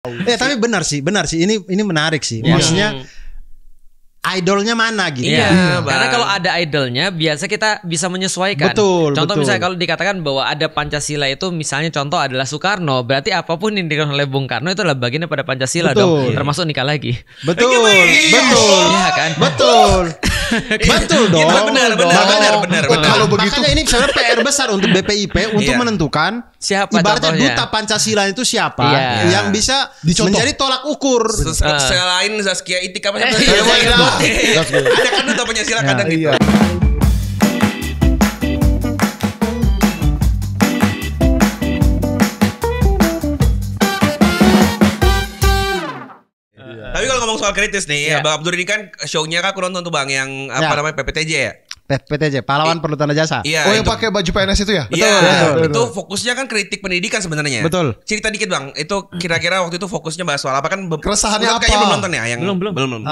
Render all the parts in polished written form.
Tapi benar sih. Ini menarik sih. Maksudnya idolnya mana gitu. Iya, karena kalau ada idolnya biasa kita bisa menyesuaikan. Contoh misalnya kalau dikatakan bahwa ada Pancasila itu misalnya contoh adalah Soekarno, berarti apapun yang dilakukan oleh Bung Karno itu adalah bagian pada Pancasila dong, termasuk nikah lagi. Betul. Iya kan? Betul dong. Benar. Kalau begitu makanya ini sebenarnya PR besar untuk BPIP untuk menentukan siapa ibaratnya contohnya. duta Pancasila itu siapa yang bisa menjadi tolak ukur. Selain Zaskia Itik apa namanya? Ada kan duta Pancasila kadang gitu. Tapi kalau ngomong soal kritis nih, Bang Abdur ini kan show-nya kan aku nonton tuh Bang yang apa namanya PPTJ ya? PPTJ, pahlawan perlu tanda jasa. Iya, yang pakai baju PNS itu ya? Iya, itu fokusnya kan kritik pendidikan sebenarnya. Betul. Cerita dikit Bang, itu kira-kira waktu itu fokusnya bahas soal apa kan? Keresahannya apa? Kayaknya belum nonton ya? Yang belum.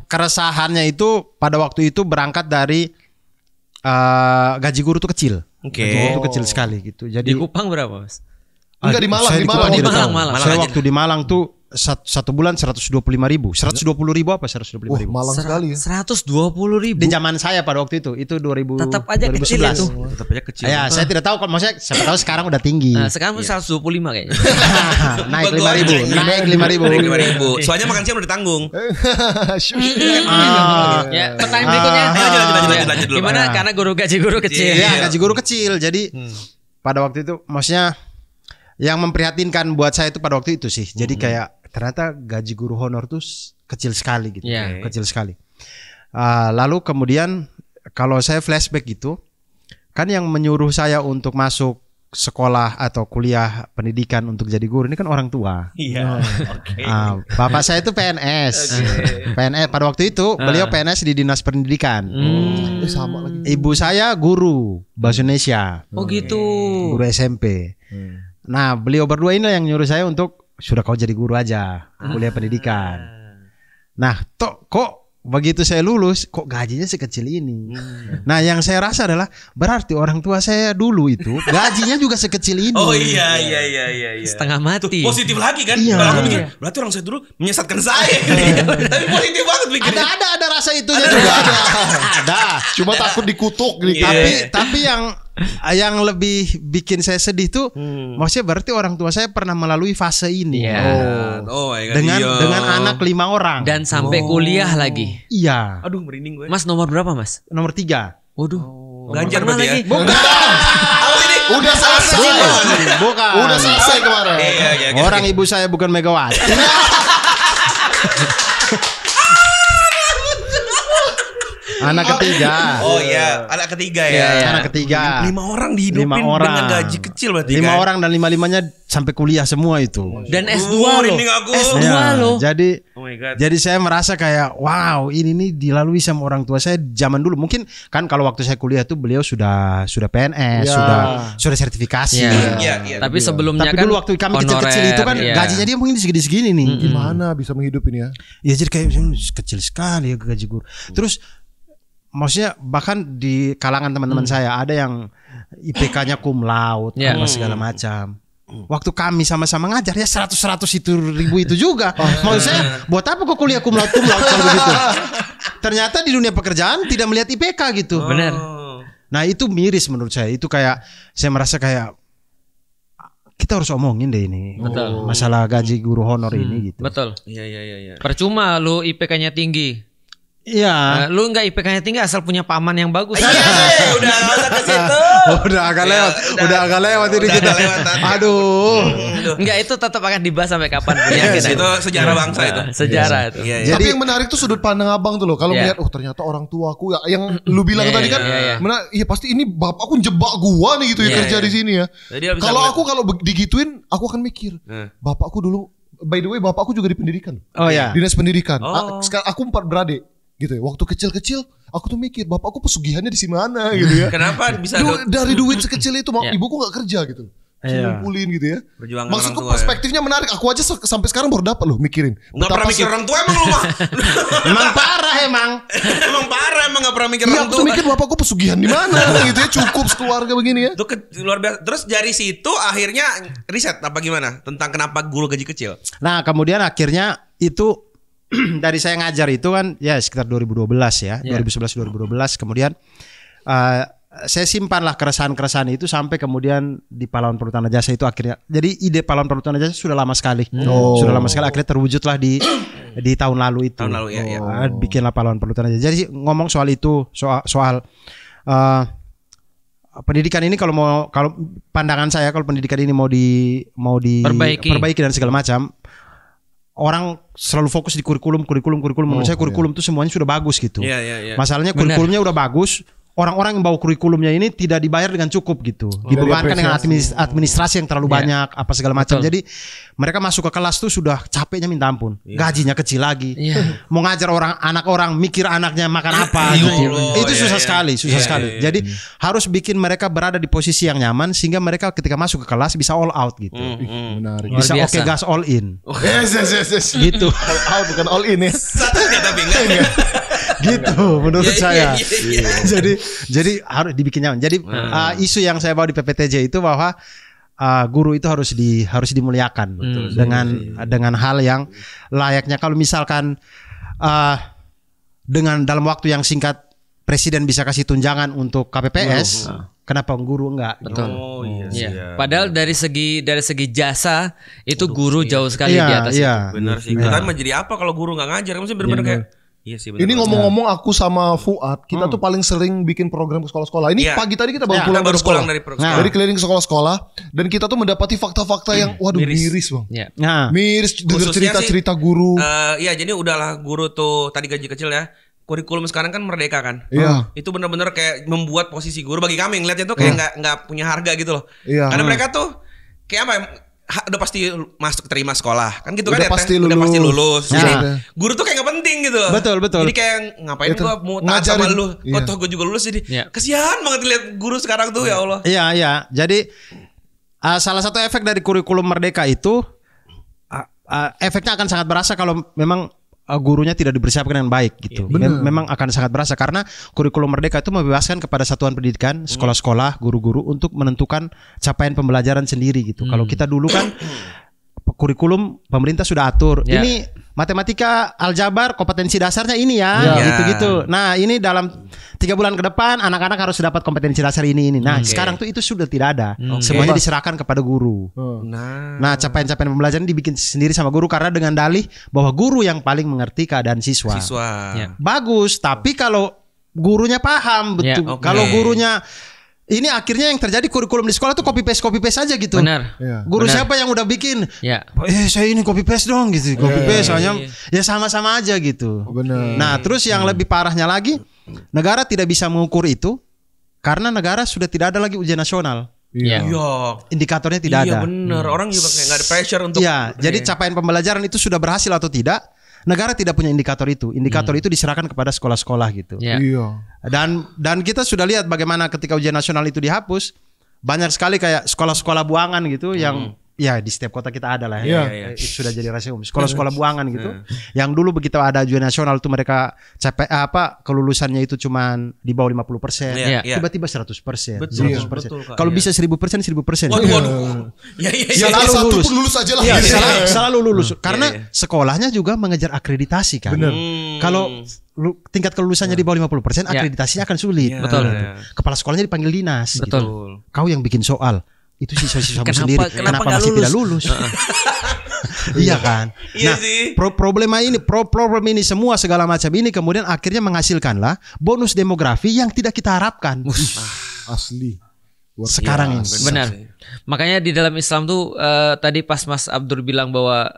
Keresahannya itu pada waktu itu berangkat dari gaji guru tuh kecil. Gaji guru tuh kecil sekali gitu. Jadi di Kupang berapa Mas? Enggak di Malang, di Malang. Saya waktu di Malang tuh satu bulan 125.000, 120.000 apa 125.000? Malang sekali ya. 120.000 di zaman saya pada waktu itu 2000. Tetap aja 2011. Kecil itu. Tetap aja kecil. Ya, saya tidak tahu kalau maksudnya siapa tahu sekarang udah tinggi. Sekarang 125 kayaknya. Naik 5.000. Soalnya makan siang udah ditanggung. Ya, pertanyaan berikutnya. Lanjut dulu. Gimana? Karena gaji guru kecil. Iya, gaji guru kecil. Jadi pada waktu itu maksudnya yang memprihatinkan buat saya itu pada waktu itu sih. Jadi kayak ternyata gaji guru honor tuh kecil sekali gitu. Kecil sekali. Lalu kemudian kalau saya flashback gitu, kan yang menyuruh saya untuk masuk sekolah atau kuliah pendidikan untuk jadi guru ini kan orang tua. Iya. Bapak saya itu PNS. PNS pada waktu itu beliau PNS di Dinas Pendidikan. Sama lagi. Ibu saya guru bahasa Indonesia. Oh gitu. Guru SMP. Nah, beliau berdua ini yang nyuruh saya untuk sudah kau jadi guru aja, kuliah pendidikan. Nah, kok begitu saya lulus, kok gajinya sekecil ini? Nah, yang saya rasa adalah berarti orang tua saya dulu itu gajinya juga sekecil ini. Oh iya. Setengah mati. Tuh, positif lagi kan? Iya. Kalau aku pikir berarti orang saya dulu menyesatkan saya. Tapi positif banget pikirnya. Ada rasa itunya juga. Ada. Cuma takut dikutuk gitu. Tapi yang lebih bikin saya sedih tuh, maksudnya berarti orang tua saya pernah melalui fase ini. Dengan anak 5 orang dan sampai kuliah lagi. Iya. Aduh merinding gue. Mas nomor berapa Mas? Nomor 3. Waduh. Ganjar berarti ya? Bukan. Udah selesai. Bukan. Udah selesai kemarin. Iya. Orang ibu saya bukan Megawati. Anak ketiga. Oh iya, anak ketiga ya. Anak ketiga. 5 orang dihidupin dengan gaji kecil berarti 5 kan? orang dan 5-5-nya sampai kuliah semua itu. Dan S2 loh. S2 loh. Jadi oh my God. Jadi saya merasa kayak wow, ini nih dilalui sama orang tua saya zaman dulu. Mungkin kan kalau waktu saya kuliah tuh beliau sudah PNS, sudah sertifikasi. Iya. Tapi sebelumnya tapi kan dulu waktu kami kecil-kecil itu kan gajinya dia mungkin segini-segini nih. Gimana bisa menghidupin ya? Ya jadi kayak kecil sekali ya gaji guru. Terus maksudnya bahkan di kalangan teman-teman saya ada yang IPK-nya cum laude apa segala macam. Waktu kami sama-sama ngajar ya 100 itu ribu itu juga. Maksud saya buat apa kok kuliah cum laude kalau begitu? Ternyata di dunia pekerjaan tidak melihat IPK gitu. Benar. Nah itu miris menurut saya. Itu kayak saya merasa kayak kita harus omongin deh ini. Betul. Masalah gaji guru honor ini gitu. Betul. Iya. Percuma lu IPK-nya tinggi. Iya. Lu enggak IPK-nya tinggi asal punya paman yang bagus. Udah usah ke situ. Udah agak lewat ini kita. Aduh. Enggak, itu tetap akan dibahas sampai kapan pun. Itu sejarah bangsa itu. Sejarah itu. Tapi yang menarik tuh sudut pandang abang tuh loh. Kalau melihat ternyata orang tuaku yang lu bilang tadi kan, iya pasti ini bapakku jebak gua nih gitu ya kerja di sini ya. Kalau digituin, aku akan mikir, bapakku dulu. By the way, bapakku juga di pendidikan. Oh ya. Dinas pendidikan. Sekarang aku 4 beradik. Gitu ya. Waktu kecil-kecil aku tuh mikir bapakku pesugihannya di mana gitu ya. Kenapa bisa dari duit sekecil itu ibuku gak kerja gitu. ngumpulin gitu ya. Perjuangan maksudku perspektifnya menarik. Aku aja sampai sekarang baru dapat loh mikirin. Nggak pernah mikir orang tua emang lu mah. Emang parah emang. Emang parah emang nggak pernah mikir orang tua. Iya, aku tuh mikir bapakku pesugihan di mana gitu ya, cukup sekeluarga begini ya. Itu luar biasa. Terus dari situ akhirnya riset apa gimana tentang kenapa guru gaji kecil. Nah, kemudian akhirnya itu dari saya ngajar itu kan ya sekitar 2012 ya, 2011-2012 kemudian saya simpanlah keresahan-keresahan itu sampai kemudian di Pahlawan Perhutanan Jasa itu akhirnya. Jadi ide Pahlawan Perhutanan Jasa sudah lama sekali. Sudah lama sekali akhirnya terwujudlah di tahun lalu itu. Tahun lalu ya. Bikinlah Pahlawan Perhutanan Jasa. Jadi ngomong soal itu, soal pendidikan ini kalau pandangan saya kalau pendidikan ini mau diperbaiki dan segala macam, orang selalu fokus di kurikulum. Menurut saya kurikulum itu semuanya sudah bagus gitu. Masalahnya kurikulumnya udah bagus. Orang-orang yang bawa kurikulumnya ini tidak dibayar dengan cukup gitu. Dibebankan dengan administrasi yang terlalu banyak apa segala macam. Jadi mereka masuk ke kelas tuh sudah capeknya minta ampun. Gajinya kecil lagi. Mau ngajar anak orang mikir anaknya makan apa gitu. Itu susah sekali. Jadi harus bikin mereka berada di posisi yang nyaman sehingga mereka ketika masuk ke kelas bisa all out gitu. Bisa oke gas all in. Yes. Gitu. All out bukan all in ya. Satunya tapi enggak. Gitu menurut saya. Jadi harus dibikin nyaman. Jadi isu yang saya bawa di PPTJ itu bahwa guru itu harus dimuliakan dengan hal yang layaknya. Kalau misalkan dengan dalam waktu yang singkat presiden bisa kasih tunjangan untuk KPPS, kenapa guru enggak? Betul. Padahal dari segi jasa itu guru jauh sekali di atas. Benar sih. Kita menjadi apa kalau guru nggak ngajar? Maksudnya benar-benar kayak iya sih, ini ngomong-ngomong aku sama Fuad, kita tuh paling sering bikin program ke sekolah-sekolah. Ini pagi tadi kita baru pulang dari sekolah. Dari keliling sekolah-sekolah dan kita tuh mendapati fakta-fakta yang waduh miris bang. Miris dengar cerita-cerita guru. Iya jadi udahlah guru tuh tadi gaji kecil ya. Kurikulum sekarang kan merdeka kan. Itu benar-benar kayak membuat posisi guru bagi kami ngeliatnya tuh kayak nggak punya harga gitu loh. Karena mereka tuh kayak apa ya? Udah pasti terima sekolah kan gitu udah kan pasti udah pasti lulus. Ya. Jadi guru tuh kayak gak penting gitu. Betul. Jadi kayak ngapain gua mau taat sama lu? Kok toh gua juga lulus jadi. Kasihan banget lihat guru sekarang tuh ya Allah. Iya. Jadi salah satu efek dari kurikulum merdeka itu efeknya akan sangat berasa kalau memang gurunya tidak dipersiapkan dengan baik gitu. Memang akan sangat berasa karena kurikulum merdeka itu membebaskan kepada satuan pendidikan, sekolah-sekolah, guru-guru untuk menentukan capaian pembelajaran sendiri gitu. Kalau kita dulu kan kurikulum pemerintah sudah atur. Ini matematika, aljabar, kompetensi dasarnya ini ya, gitu-gitu. Nah, ini dalam 3 bulan ke depan anak-anak harus dapat kompetensi dasar ini. Nah, sekarang tuh itu sudah tidak ada. Semuanya diserahkan kepada guru. Nah, capaian-capaian pembelajaran dibikin sendiri sama guru karena dengan dalih bahwa guru yang paling mengerti keadaan siswa. Bagus, tapi kalau gurunya paham betul. Kalau gurunya ini akhirnya yang terjadi kurikulum di sekolah tuh copy paste aja gitu. Guru siapa yang udah bikin? Saya ini copy paste dong gitu. Copy paste soalnya ya sama-sama aja gitu. Nah, terus yang lebih parahnya lagi, negara tidak bisa mengukur itu karena negara sudah tidak ada lagi ujian nasional. Indikatornya tidak ada. Iya benar. Orang juga kayak nggak ada pressure untuk. Jadi capaian pembelajaran itu sudah berhasil atau tidak? Negara tidak punya indikator itu. Indikator itu diserahkan kepada sekolah-sekolah gitu. Dan kita sudah lihat bagaimana ketika ujian nasional itu dihapus, banyak sekali kayak sekolah-sekolah buangan gitu yang ya di setiap kota kita ada lah itu sudah jadi rahasia umum. Sekolah-sekolah buangan gitu. Yang dulu begitu ada ujian nasional tuh mereka kelulusannya itu cuman di bawah 50%. Tiba-tiba 100%. 100%. Kalau bisa 1000%. Waduh. Satu pun lulus aja lah. Selalu lulus karena sekolahnya juga mengejar akreditasi kan. Kalau tingkat kelulusannya di bawah 50%, akreditasinya akan sulit. Kepala sekolahnya dipanggil dinas. Gitu. Kau yang bikin soal. Itu siswa-siswamu sendiri. Kenapa masih tidak lulus? Iya kan. Nah, problem ini semua segala macam ini kemudian akhirnya menghasilkanlah bonus demografi yang tidak kita harapkan. Asli. Sekarang ini. Benar. Makanya di dalam Islam tuh tadi pas Mas Abdur bilang bahwa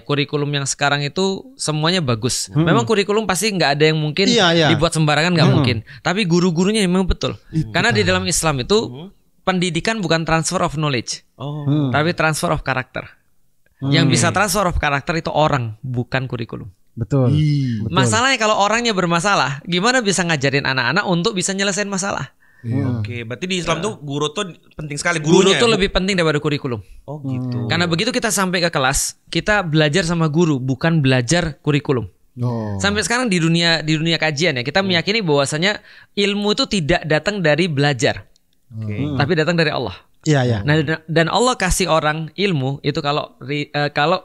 kurikulum yang sekarang itu semuanya bagus. Memang kurikulum pasti nggak ada yang mungkin dibuat sembarangan, nggak mungkin. Tapi guru-gurunya memang betul. Karena di dalam Islam itu pendidikan bukan transfer of knowledge, tapi transfer of karakter. Yang bisa transfer of karakter itu orang, bukan kurikulum. Betul. Masalahnya kalau orangnya bermasalah, gimana bisa ngajarin anak-anak untuk bisa nyelesain masalah? Oke, berarti di Islam tuh guru tuh penting sekali. Guru tuh lebih penting daripada kurikulum. Oh gitu. Karena begitu kita sampai ke kelas, kita belajar sama guru, bukan belajar kurikulum. Sampai sekarang di dunia kajian ya, kita meyakini bahwasanya ilmu itu tidak datang dari belajar, tapi datang dari Allah. Iya. Nah, dan Allah kasih orang ilmu itu kalau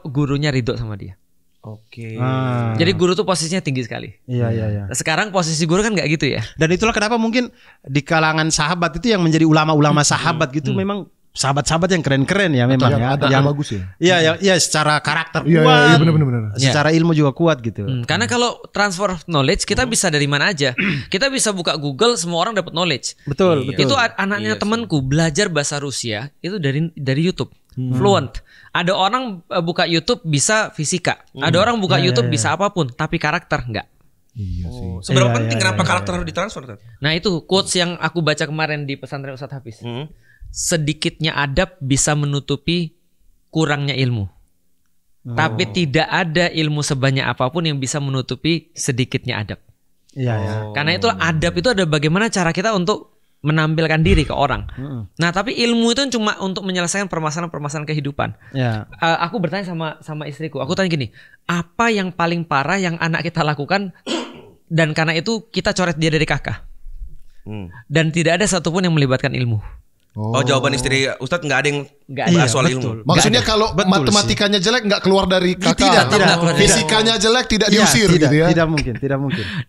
gurunya ridho sama dia. Oke. Jadi guru tuh posisinya tinggi sekali. Iya. Nah, sekarang posisi guru kan nggak gitu ya. Dan itulah kenapa mungkin di kalangan sahabat itu yang menjadi ulama-ulama sahabat gitu memang sahabat-sahabat yang keren-keren ya memang ya. Yang bagus ya. Iya, secara karakter kuat. Iya, benar. Secara ilmu juga kuat gitu. Karena kalau transfer of knowledge kita bisa dari mana aja. Kita bisa buka Google, semua orang dapat knowledge. Betul. Itu anaknya temanku belajar bahasa Rusia itu dari YouTube. Fluent. Ada orang buka YouTube bisa fisika. Ada orang buka YouTube bisa apapun, tapi karakter enggak. Iya sih. Seberapa penting kenapa karakter harus ditransfer? Nah, itu quotes yang aku baca kemarin di pesantren Ustadz Hafiz. Sedikitnya adab bisa menutupi kurangnya ilmu. Tapi tidak ada ilmu sebanyak apapun yang bisa menutupi sedikitnya adab. Iya. Karena itu adab itu ada bagaimana cara kita untuk menampilkan diri ke orang. Nah, tapi ilmu itu cuma untuk menyelesaikan permasalahan-permasalahan kehidupan. Aku bertanya sama istriku. Aku tanya gini, apa yang paling parah yang anak kita lakukan dan karena itu kita coret dia dari kakak. Dan tidak ada satupun yang melibatkan ilmu. Jawaban istri Ustadz nggak ada yang bahas soal ilmu. Maksudnya kalau matematikanya jelek nggak keluar dari kakak. Tidak. Fisikanya jelek tidak diusir gitu ya. Tidak mungkin.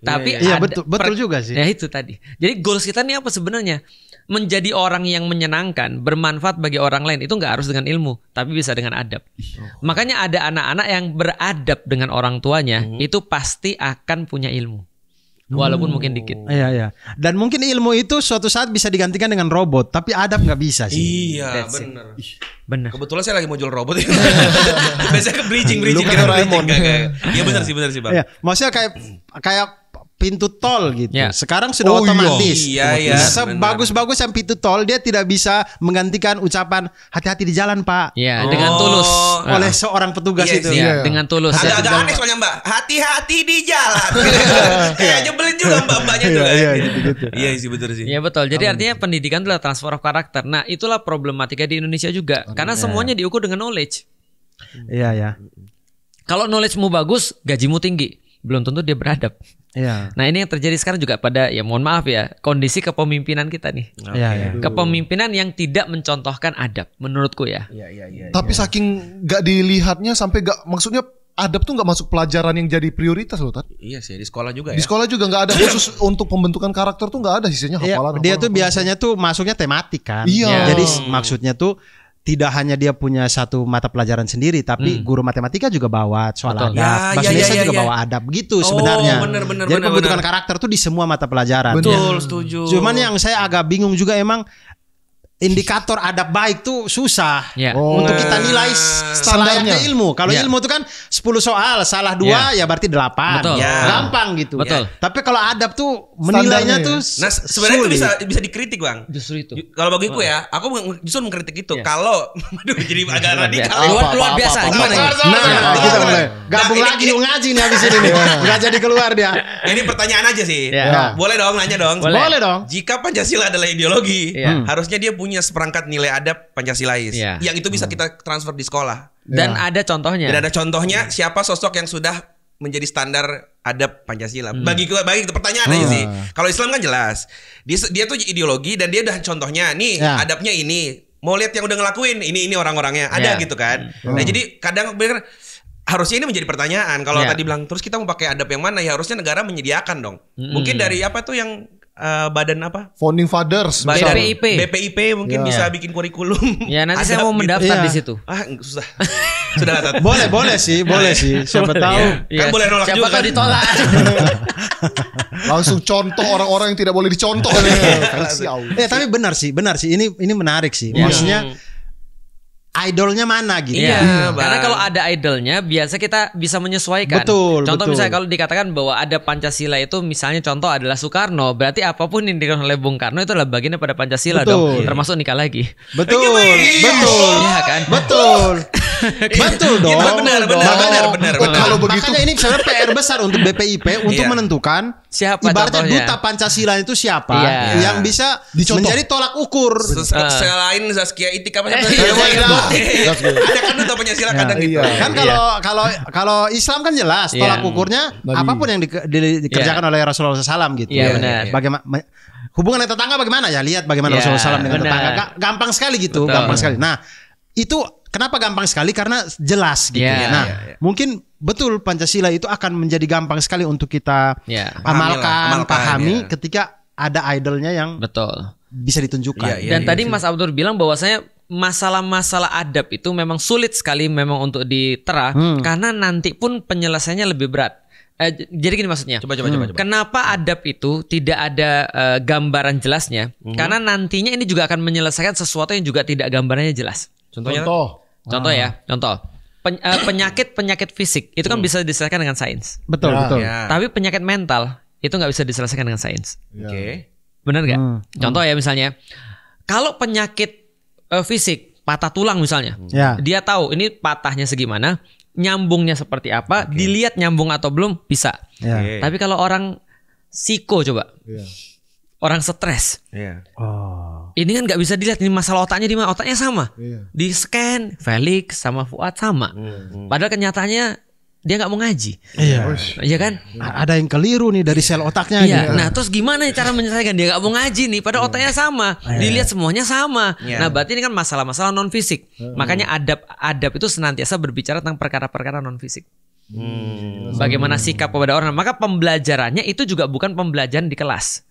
Tapi betul juga sih. Ya itu tadi. Jadi goals kita ini apa sebenarnya? Menjadi orang yang menyenangkan, bermanfaat bagi orang lain itu nggak harus dengan ilmu, tapi bisa dengan adab. Makanya ada anak-anak yang beradab dengan orang tuanya, itu pasti akan punya ilmu. Walaupun mungkin dikit. Iya. Dan mungkin ilmu itu suatu saat bisa digantikan dengan robot, tapi adab nggak bisa sih. Iya, benar. Kebetulan saya lagi mau jual robot. Biasanya ke bridging. Iya benar sih Bang. Iya, maksudnya kayak pintu tol gitu. Sekarang sudah otomatis. Iya. Sebagus-bagus yang pintu tol dia tidak bisa menggantikan ucapan hati-hati di jalan, Pak. Iya, dengan tulus oleh seorang petugas itu. Iya, dengan tulus. Agak aneh soalnya, Mbak. Hati-hati di jalan. Kayak nyebelin juga mbak-mbaknya tuh. Iya sih betul sih. Iya betul. Jadi artinya pendidikan adalah transfer of karakter. Nah, itulah problematika di Indonesia juga. Karena semuanya diukur dengan knowledge. Iya. Kalau knowledge-mu bagus, gajimu tinggi. Belum tentu dia beradab. Iya. Nah, ini yang terjadi sekarang juga pada mohon maaf ya, kondisi kepemimpinan kita nih. Iya. Kepemimpinan yang tidak mencontohkan adab menurutku ya. Iya. Tapi saking gak dilihatnya sampai gak, maksudnya adab tuh gak masuk pelajaran yang jadi prioritas loh, Tat. Iya sih, di sekolah juga Di sekolah juga gak ada khusus untuk pembentukan karakter tuh gak ada, sisanya hafalan. Dia tuh biasanya tuh masuknya tematik kan. Iya. Jadi maksudnya tuh tidak hanya dia punya satu mata pelajaran sendiri, tapi guru matematika juga bawa soal adab, bahasa Indonesia juga bawa adab gitu sebenarnya. Jadi pembentukan karakter tuh di semua mata pelajaran. Betul, setuju. Cuman yang saya agak bingung juga emang indikator adab baik tuh susah untuk kita nilai selayaknya ilmu. Kalau ilmu itu kan 10 soal, salah 2 ya berarti 8. Betul. Gampang gitu. Betul. Tapi kalau adab tuh menilainya tuh sebenarnya itu bisa dikritik, Bang. Justru itu. Kalau bagiku ya, aku justru mengkritik itu. Kalau jadi agak radikal. Luar biasa. Gimana? Nah, kita mulai gabung lagi ngaji nih habis ini nih. Enggak jadi keluar dia. Ini pertanyaan aja sih. Boleh dong nanya dong. Boleh dong. Jika Pancasila adalah ideologi, harusnya dia punya seperangkat nilai adab Pancasilais yang itu bisa kita transfer di sekolah. Dan ada contohnya. Dan ada contohnya siapa sosok yang sudah menjadi standar adab Pancasila. Bagi itu pertanyaan aja sih. Kalau Islam kan jelas. Dia tuh ideologi dan dia udah contohnya nih adabnya ini. Mau lihat yang udah ngelakuin ini orang-orangnya ada gitu kan. Nah, jadi kadang bener harusnya ini menjadi pertanyaan. Kalau tadi bilang terus kita mau pakai adab yang mana ya harusnya negara menyediakan dong. Mungkin dari apa tuh yang badan apa? Founding Fathers. BPIP mungkin bisa bikin kurikulum. Ya nanti saya mau mendaftar di situ. Susah. Sudah lah. Boleh sih. Siapa tahu. Kan boleh nolak juga. Siapa ditolak. Langsung contoh orang-orang yang tidak boleh dicontoh. Tapi benar sih. Ini menarik sih. Maksudnya idolnya mana gitu. Iya, karena kalau ada idolnya biasa kita bisa menyesuaikan. Contoh misalnya kalau dikatakan bahwa ada Pancasila itu misalnya contoh adalah Soekarno, berarti apapun yang dikatakan oleh Bung Karno itu adalah bagian daripada Pancasila dong, termasuk nikah lagi. Betul. Iya kan? Betul dong. Benar. Kalau begitu makanya ini sebenarnya PR besar untuk BPIP untuk menentukan siapa ibaratnya contohnya. Duta Pancasila itu siapa yang bisa menjadi tolak ukur. Selain Zaskia Itik apa ada kan Duta Pancasila kadang gitu. Kan kalau Islam kan jelas tolak ukurnya apapun yang dikerjakan oleh Rasulullah SAW gitu. Iya benar. Bagaimana hubungan tetangga bagaimana ya, lihat bagaimana Rasulullah SAW dengan tetangga. Gampang sekali gitu, gampang sekali. Nah, itu kenapa gampang sekali? Karena jelas gitu. Mungkin betul Pancasila itu akan menjadi gampang sekali untuk kita amalkan, pahami ketika ada idolnya yang bisa ditunjukkan. Dan tadi Mas Abdur bilang bahwasanya masalah-masalah adab itu memang sulit sekali memang untuk ditera karena nanti pun penyelesaiannya lebih berat. Jadi gini maksudnya. Coba. Kenapa adab itu tidak ada gambaran jelasnya? Karena nantinya ini juga akan menyelesaikan sesuatu yang juga tidak gambarannya jelas. Contoh ya. Penyakit fisik itu kan bisa diselesaikan dengan sains. Betul. Tapi penyakit mental itu nggak bisa diselesaikan dengan sains. Benar nggak? Contoh ya misalnya, kalau penyakit fisik patah tulang misalnya, dia tahu ini patahnya segimana, nyambungnya seperti apa, dilihat nyambung atau belum bisa. Tapi kalau orang psiko coba, orang stres, ini kan nggak bisa dilihat ini masalah otaknya di mana, otaknya sama, di scan Felix sama Fuad sama, padahal kenyataannya dia nggak mau ngaji, iya kan? Ada yang keliru nih dari sel otaknya. Gitu. Nah terus gimana cara menyelesaikan? Dia nggak mau ngaji nih, padahal otaknya sama, dilihat semuanya sama. Nah berarti ini kan masalah-masalah non fisik. Makanya adab itu senantiasa berbicara tentang perkara-perkara non fisik. Bagaimana sikap kepada orang. Maka pembelajarannya itu juga bukan pembelajaran di kelas.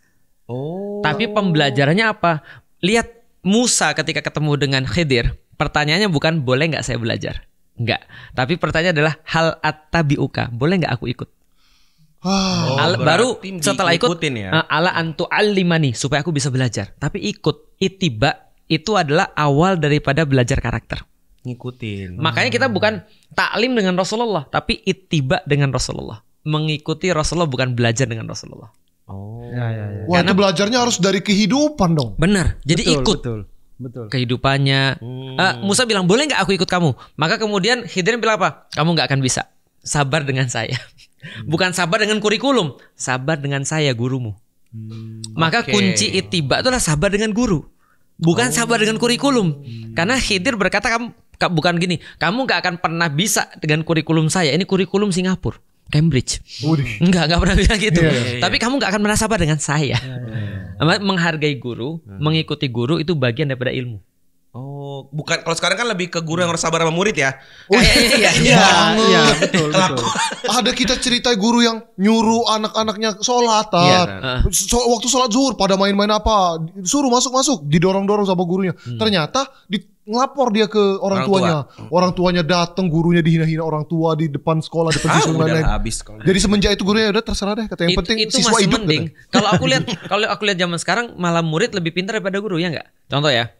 Tapi pembelajarannya apa? Lihat Musa ketika ketemu dengan Khidir, pertanyaannya bukan boleh nggak saya belajar. Enggak, tapi pertanyaan adalah hal attabi'uka, boleh nggak aku ikut? Baru setelah ikut ala antu alimani supaya aku bisa belajar. Tapi ikut ittiba itu adalah awal daripada belajar karakter. Ngikutin. Makanya kita bukan taklim dengan Rasulullah, tapi ittiba dengan Rasulullah. Mengikuti Rasulullah bukan belajar dengan Rasulullah. Wah, itu belajarnya harus dari kehidupan dong. Benar. Jadi ikut. Betul. Kehidupannya. Musa bilang boleh nggak aku ikut kamu? Maka kemudian Khidir bilang apa? Kamu nggak akan bisa. Sabar dengan saya. Bukan sabar dengan kurikulum. Sabar dengan saya gurumu. Maka kunci ittiba itulah sabar dengan guru. Bukan sabar dengan kurikulum. Karena Khidir berkata kamu bukan gini. Kamu nggak akan pernah bisa dengan kurikulum saya. Ini kurikulum Singapura, Cambridge. Enggak pernah bilang gitu. Tapi kamu nggak akan merasa sabar dengan saya. Menghargai guru, mengikuti guru itu bagian daripada ilmu. Bukan kalau sekarang kan lebih ke guru yang harus sabar sama murid ya. Iya, betul. Ada kita cerita guru yang nyuruh anak-anaknya sholat. Waktu sholat zuhur pada main-main apa, suruh masuk, didorong-dorong sama gurunya. Ternyata ngelapor dia ke orang tuanya. Orang tuanya datang, gurunya dihina-hina orang tua di depan sekolah, depan siswa lain. Jadi semenjak itu gurunya udah terserah deh, kata yang penting itu siswa hidup. Kalau aku lihat zaman sekarang malah murid lebih pintar daripada guru, ya enggak? Contoh ya.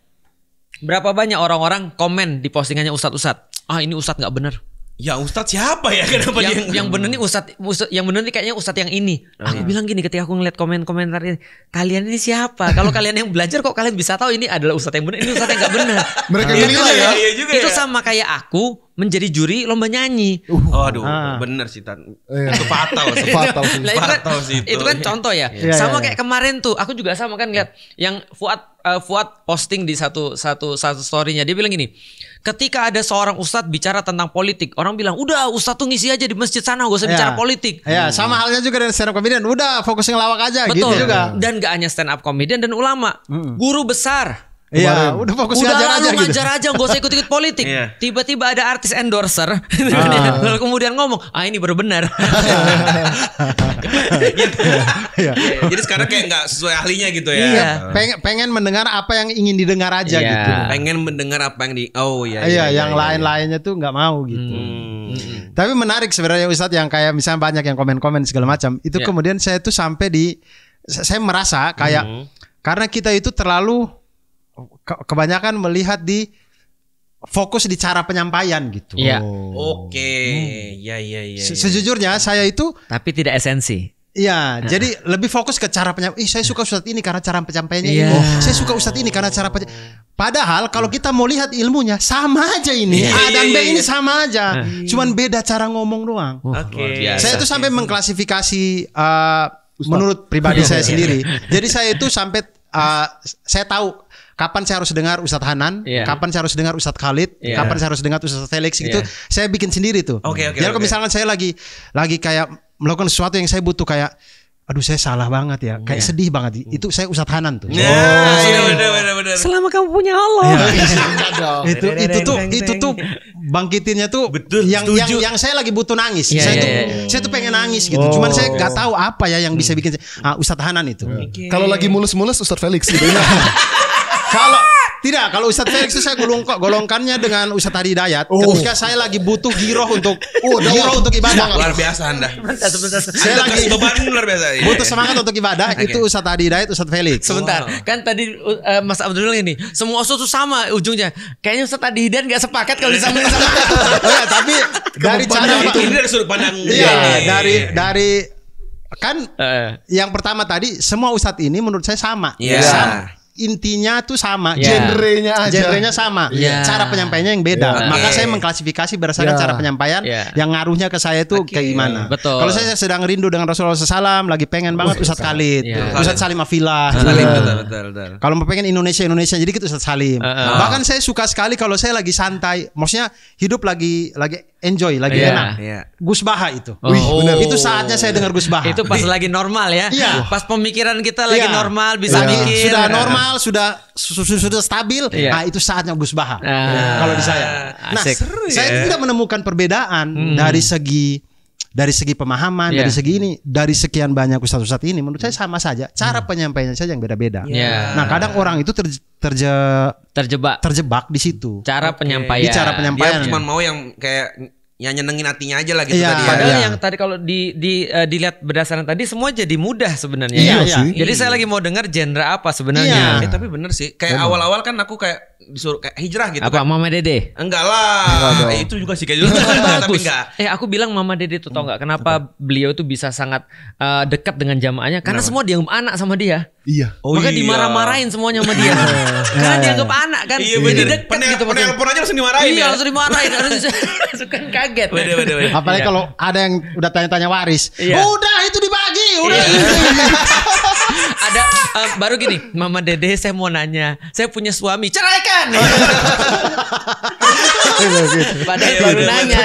Berapa banyak orang-orang komen di postingannya ustadz-ustadz, ini ustadz nggak benar. Ya ustadz siapa ya? Kenapa yang benar nih ustadz yang benar nih kayaknya ustadz yang ini. Aku bilang gini ketika aku ngeliat komentar ini, kalian ini siapa? Kalau kalian yang belajar kok kalian bisa tahu ini adalah ustadz yang benar, ini ustadz yang nggak benar. Mereka menilai ya. Itu sama kayak aku menjadi juri lomba nyanyi. Bener sih Tan. Itu fatal sih. Itu kan contoh ya. Sama kayak kemarin tuh, aku juga sama kan lihat yang Fuad posting di satu story-nya, dia bilang gini. Ketika ada seorang ustadz bicara tentang politik, orang bilang, udah ustadz tuh ngisi aja di masjid sana, gak usah bicara politik. Sama halnya juga dengan stand up comedian, udah fokus ngelawak aja. Betul. Gitu juga. Dan gak hanya stand up comedian dan ulama, guru besar. Iya, udah fokus ngajar aja gitu. Ngajar aja, gak usah ikut-ikut politik. Tiba-tiba ada artis endorser, lalu kemudian ngomong, ini baru benar. Jadi sekarang kayak nggak sesuai ahlinya gitu ya. Iya. Pengen mendengar apa yang ingin didengar aja gitu. Pengen mendengar apa yang yang lain-lainnya tuh nggak mau gitu. Tapi menarik sebenarnya Ustadz yang kayak misalnya banyak yang komen-komen segala macam. Itu kemudian saya tuh saya merasa kayak karena kita itu terlalu kebanyakan melihat di fokus di cara penyampaian gitu. Iya. Oke. Iya. Sejujurnya saya itu tapi tidak esensi. Iya, jadi lebih fokus ke cara penyampaian. Saya suka Ustadz ini karena cara penyampaiannya ini. Saya suka Ustadz ini karena cara Padahal kalau kita mau lihat ilmunya sama aja ini. A dan B ini sama aja. Cuman beda cara ngomong doang. Oke. Saya itu sampai mengklasifikasi menurut pribadi saya sendiri. Jadi saya itu sampai saya tahu kapan saya harus dengar Ustadz Hanan, kapan saya harus dengar Ustadz Khalid, kapan saya harus dengar Ustadz Felix gitu. Saya bikin sendiri tuh. Jadi kalau misalkan saya lagi kayak melakukan sesuatu yang saya butuh kayak aduh saya salah banget ya, kayak sedih banget. Itu saya Ustadz Hanan tuh. Benar. Selama kamu punya Allah. Itu tuh bangkitinnya tuh yang saya lagi butuh nangis. Saya tuh pengen nangis gitu. Cuman saya nggak tahu apa ya yang bisa bikin Ustadz Hanan itu. Kalau lagi mulus-mulus Ustadz Felix gitu. Kalau Ustadz Felix itu saya golongkannya dengan Ustadz Hadi Hidayat. Ketika saya lagi butuh giroh untuk ibadah. Luar biasa Anda. Saya lagi beban luar biasa. Butuh semangat untuk ibadah. Itu Ustadz Hadi Hidayat, Ustadz Felix. Sebentar, kan tadi Mas Abdul ini semua Ustadz sama ujungnya. Kayaknya Ustadz Hadi Hidayat nggak sepakat kalau disamain sama. Tapi dari cara ini dari sudut pandang. Dari kan yang pertama tadi semua Ustadz ini menurut saya sama. Sama. Intinya tuh sama, genrenya sama, cara penyampaiannya yang beda. Maka saya mengklasifikasi berdasarkan cara penyampaian yang ngaruhnya ke saya tuh kayak gimana. Betul. Kalau saya sedang rindu dengan Rasulullah SAW, lagi pengen banget Ustadz Khalid, Ustadz Salim Afillah. Betul. Kalau mau pengen Indonesia jadi gitu Ustadz Salim. Bahkan saya suka sekali kalau saya lagi santai, maksudnya hidup lagi enjoy, lagi enak. Gus Baha itu. Itu saatnya saya dengar Gus Baha. Itu pas lagi normal ya. Pas pemikiran kita lagi normal, bisa mikir. Sudah normal, sudah stabil. Nah, itu saatnya Gus Baha. Kalau di saya. Nah, saya tidak menemukan perbedaan dari segi pemahaman, dari sekian banyak ustadz-ustadz ini, menurut saya sama saja. Cara penyampaiannya saja yang beda-beda. Nah, kadang orang itu terjebak di situ. Cara penyampaian. Dia cuma mau yang kayak nyenengin hatinya aja lah gitu tadi. Padahal yang tadi kalau dilihat berdasarkan tadi semua jadi mudah sebenarnya. Jadi saya lagi mau dengar genre apa sebenarnya. Tapi bener sih. Kayak awal-awal kan aku kayak disuruh kayak hijrah gitu. Apa Mama Dede? Enggak lah. Itu juga sih kayak gitu. Tapi enggak. Aku bilang Mama Dede tuh tau enggak kenapa beliau tuh bisa sangat dekat dengan jamaahnya karena semua dianggap anak sama dia. Iya. Maka dimarah-marahin semuanya sama dia. Karena dianggap anak kan. Iya bener. Dekat gitu. Penelpon aja langsung dimarahin. Iya langsung dimarahin. Kan kaget. Bener. Apalagi kalau ada yang udah tanya-tanya waris. Udah itu dibagi. Udah. Ada baru gini, Mama Dede saya mau nanya, saya punya suami, ceraikan. Padahal baru nanya.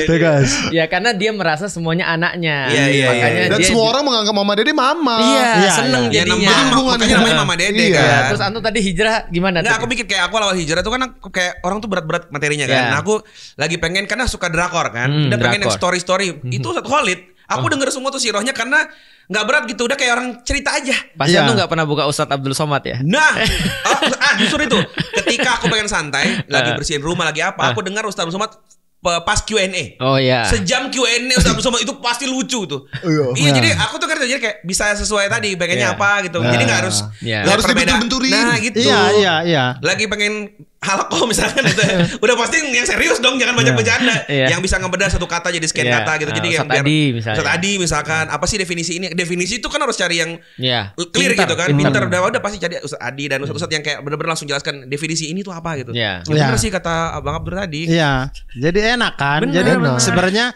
Tegas. Ya karena dia merasa semuanya anaknya. Makanya dan semua orang menganggap Mama Dede mama. Seneng jadinya. Makanya namanya Mama Dede kan. Terus Anto tadi hijrah gimana? Nah, aku mikir kayak aku awal hijrah tuh kan aku kayak orang tuh berat-berat materinya kan. Nah, aku lagi pengen karena suka drakor kan. Udah pengen yang story-story. Itu Ustadz Khalid. Aku denger semua tuh sirohnya karena nggak berat gitu, udah kayak orang cerita aja. Pasti Anto nggak pernah buka Ustadz Abdul Somad ya? Nah, justru itu. Ketika aku pengen santai, lagi bersihin rumah, lagi apa, aku dengar Ustadz Abdul Somad pas Q&A. Sejam Q&A Ustadz Abdul Somad itu pasti lucu tuh. Iya, jadi aku tuh kan jadi kayak bisa sesuai tadi pengennya apa gitu. Jadi nggak harus dibentur-benturin. Nah, gitu. Iya. Lagi pengen halako misalkan itu udah pasti yang serius dong, jangan banyak bercanda. Yang bisa ngebedah satu kata jadi sekian kata gitu. Jadi yang Ustadz Adi misalkan apa sih definisi ini? Definisi itu kan harus cari yang clear gitu kan. Pinter udah pasti cari Ustadz Adi dan Ustadz yang kayak benar-benar langsung jelaskan definisi ini tuh apa gitu. Benar sih kata Abang Abdur tadi. Iya. Jadi enak kan. Jadi sebenarnya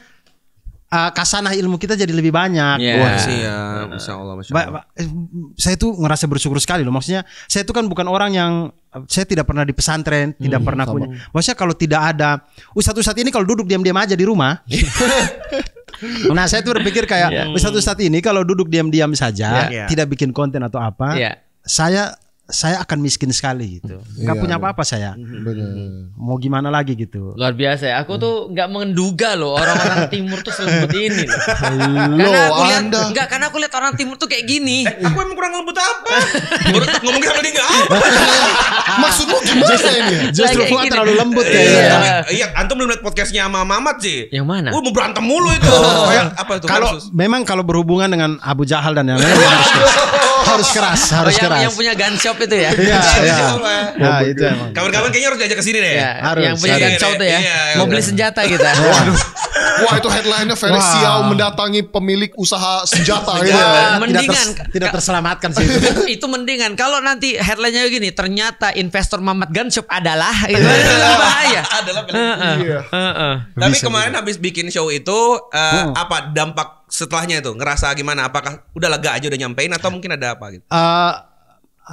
kasanah ilmu kita jadi lebih banyak. Wah sih ya, Masya Allah. Saya tuh ngerasa bersyukur sekali loh. Maksudnya saya tuh kan bukan orang yang, saya tidak pernah di pesantren, tidak pernah punya. Maksudnya kalau tidak ada ustadz-ustadz ini kalau duduk diam-diam aja di rumah. Nah saya tuh berpikir kayak ustadz-ustadz ini kalau duduk diam-diam saja, tidak bikin konten atau apa, saya akan miskin sekali gitu. Gak punya apa-apa saya. Mau gimana lagi gitu. Luar biasa ya. Aku tuh gak menduga loh orang-orang timur tuh selembut ini loh. Karena aku lihat orang timur tuh kayak gini. Aku emang kurang lembut apa? Ngomongin sama dia gak apa. Maksudmu gimana ini? Justru Fuad terlalu lembut kayaknya. Iya, antum belum lihat podcastnya sama Mamat sih. Yang mana? Mau berantem mulu itu. Apa itu? Kalau berhubungan dengan Abu Jahal dan yang lain harus keras. Yang punya gun shop itu ya. Iya. Nah, itu emang. Kawan-kawan kayaknya harus diajak ke sini deh. Yang punya gun shop tuh ya. Mau beli senjata kita. Wah, itu headline-nya Ferry Xiao mendatangi pemilik usaha senjata gitu. Mendingan tidak terselamatkan sih itu. Itu mendingan kalau nanti headline-nya begini, ternyata investor Mamat Gun Shop adalah itu bahaya. Tapi kemarin habis bikin show itu apa dampak setelahnya itu? Ngerasa gimana? Apakah udah lega aja udah nyampein atau mungkin ada apa gitu?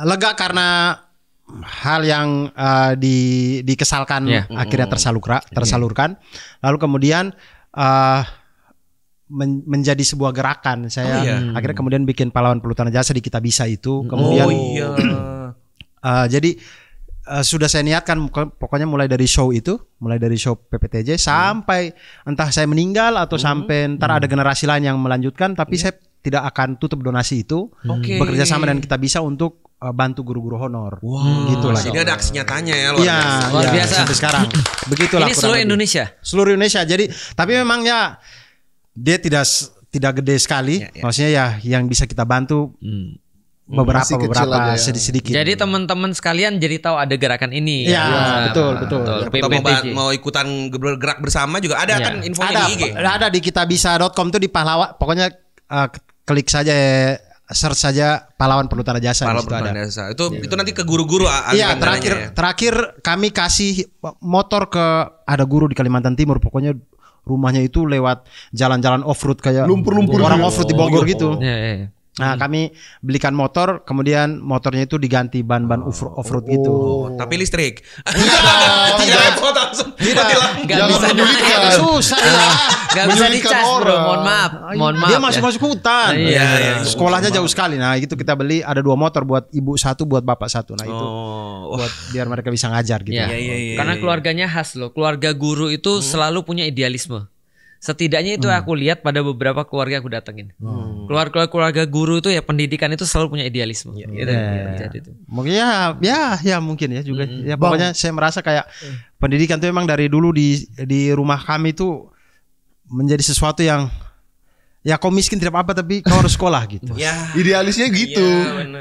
Lega karena hal yang dikesalkan akhirnya tersalurkan. Lalu kemudian menjadi sebuah gerakan. Saya akhirnya kemudian bikin pahlawan pelutana jasa di Kita Bisa itu. Kemudian jadi sudah saya niatkan pokoknya mulai dari show PPTJ sampai entah saya meninggal atau sampai ntar ada generasi lain yang melanjutkan, tapi saya tidak akan tutup donasi itu. Bekerja sama dan Kita Bisa untuk bantu guru-guru honor. Gitu lah. Jadi ada aksi nyatanya ya luar biasa sampai sekarang. Begitulah. Ini seluruh Indonesia. Seluruh Indonesia. Jadi tapi memang ya dia tidak gede sekali. Maksudnya ya yang bisa kita bantu beberapa sedikit. Jadi teman-teman sekalian jadi tahu ada gerakan ini. Iya, betul. Mau ikutan bergerak bersama juga ada kan infonya di IG. Ada di kitabisa.com tuh di pahlawan. Pokoknya klik saja search saja pahlawan pelutana jasa. Itu nanti ke guru-guru. Iya, terakhir kami kasih motor ke ada guru di Kalimantan Timur. Pokoknya rumahnya itu lewat jalan-jalan off-road kayak lumpur-lumpur orang off-road di Bogor gitu. Nah, kami belikan motor, kemudian motornya itu diganti ban-ban off-road gitu. Tapi listrik. Tidak. Gak bisa susah. Gak bisa dicas, bro. Mohon maaf. Dia masuk hutan. Sekolahnya jauh sekali. Nah, itu kita beli ada 2 motor, buat ibu 1, buat bapak 1. Nah, itu buat biar mereka bisa ngajar gitu. Karena keluarganya khas loh. Keluarga guru itu selalu punya idealisme. Setidaknya itu aku lihat pada beberapa keluarga aku datengin. Keluarga guru itu ya pendidikan itu selalu punya idealisme. Mungkin ya mungkin ya juga. Ya pokoknya saya merasa kayak pendidikan itu memang dari dulu di rumah kami itu menjadi sesuatu yang ya kau miskin tidak apa-apa tapi kau harus sekolah gitu. Idealisnya gitu.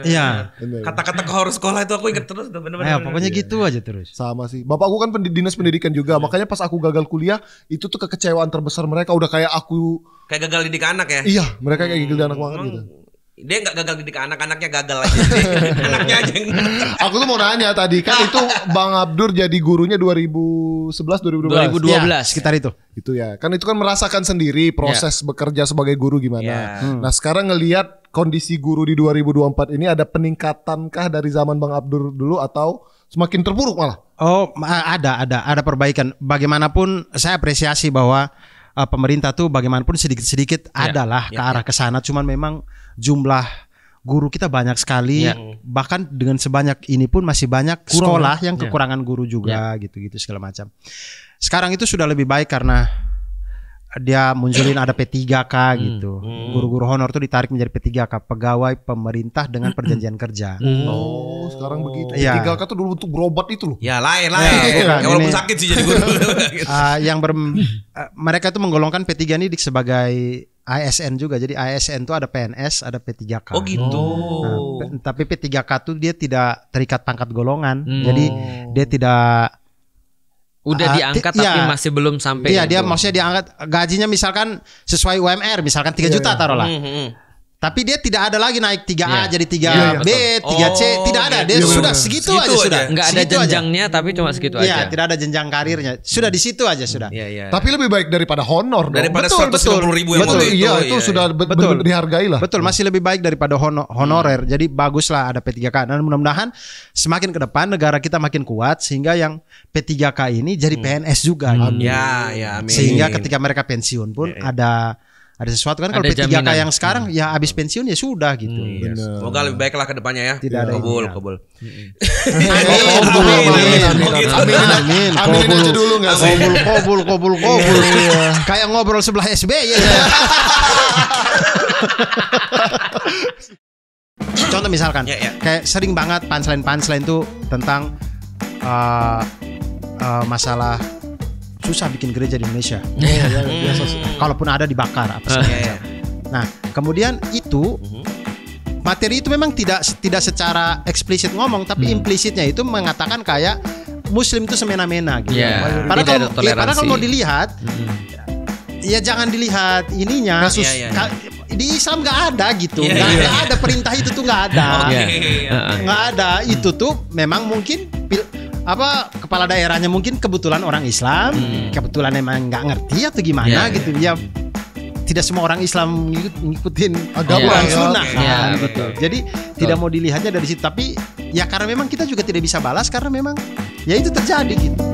Iya. Kata-kata kau harus sekolah itu aku ingat terus. Pokoknya gitu aja terus. Sama sih. Bapakku kan dinas pendidikan juga. Makanya pas aku gagal kuliah itu tuh kekecewaan terbesar mereka udah kayak aku. Kayak gagal didik anak ya? Iya, mereka kayak gagal didik anak banget gitu. Dia gak gagal didik anak-anaknya gagal aja. Anaknya aja yang aku tuh mau nanya tadi kan itu Bang Abdur jadi gurunya 2011 2012 sekitar itu. Itu ya. Kan itu kan merasakan sendiri proses bekerja sebagai guru gimana. Nah, sekarang ngelihat kondisi guru di 2024 ini ada peningkatankah dari zaman Bang Abdur dulu atau semakin terpuruk malah? Ada perbaikan. Bagaimanapun saya apresiasi bahwa pemerintah tuh bagaimanapun sedikit-sedikit adalah ke arah ke sana, cuman memang jumlah guru kita banyak sekali, bahkan dengan sebanyak ini pun masih banyak sekolah yang kekurangan guru juga gitu-gitu segala macam. Sekarang itu sudah lebih baik karena dia munculin ada P3K gitu. Guru-guru honor tuh ditarik menjadi P3K, pegawai pemerintah dengan perjanjian kerja. Sekarang begitu. P3K tuh dulu untuk berobat itu loh. Ya lain. Walaupun sakit sih jadi guru. Mereka tuh menggolongkan P3 ini sebagai ASN juga. Jadi ASN tuh ada PNS, ada P3K. Oh gitu. Tapi P3K tuh dia tidak terikat pangkat golongan. Jadi dia tidak diangkat tapi masih belum sampai. Iya, dia maksudnya diangkat gajinya misalkan sesuai UMR, misalkan 3 juta taruhlah. Tapi dia tidak ada lagi naik 3A jadi 3B, 3C, tidak ada. Dia sudah segitu aja sudah. Enggak ada jenjangnya tapi cuma segitu aja. Iya, tidak ada jenjang karirnya. Sudah di situ aja sudah. Tapi lebih baik daripada honor dong. Daripada 150.000 yang waktu itu. Iya, itu sudah betul dihargai lah. Betul, masih lebih baik daripada honorer. Jadi baguslah ada P3K. Dan mudah-mudahan semakin ke depan negara kita makin kuat sehingga yang P3K ini jadi PNS juga. Amin. Sehingga ketika mereka pensiun pun ada sesuatu kan. Kalau P3K jaminan. Yang sekarang ya habis pensiun ya sudah gitu. Semoga lebih baik lah ke depannya ya. Tidak ada kabul. Amin aja dulu nggak sih? Kabul. Kayak ngobrol sebelah SBY ya. Contoh misalkan kayak sering banget punchline tuh tentang masalah susah bikin gereja di Indonesia. Kalaupun ada dibakar apa segala macam. Nah, kemudian itu materi itu memang tidak secara eksplisit ngomong, tapi implisitnya itu mengatakan kayak Muslim itu semena-mena gitu. Padahal kalau mau dilihat, ya jangan dilihat ininya. Kasus di Islam nggak ada gitu, nggak ada perintah itu tuh nggak ada, nggak ada. Itu tuh memang mungkin kepala daerahnya mungkin kebetulan orang Islam, kebetulan emang nggak ngerti atau gimana gitu ya. Tidak semua orang Islam ngikutin agama sunnah gitu. Jadi tidak mau dilihatnya dari situ, tapi ya karena memang kita juga tidak bisa balas karena memang ya itu terjadi gitu.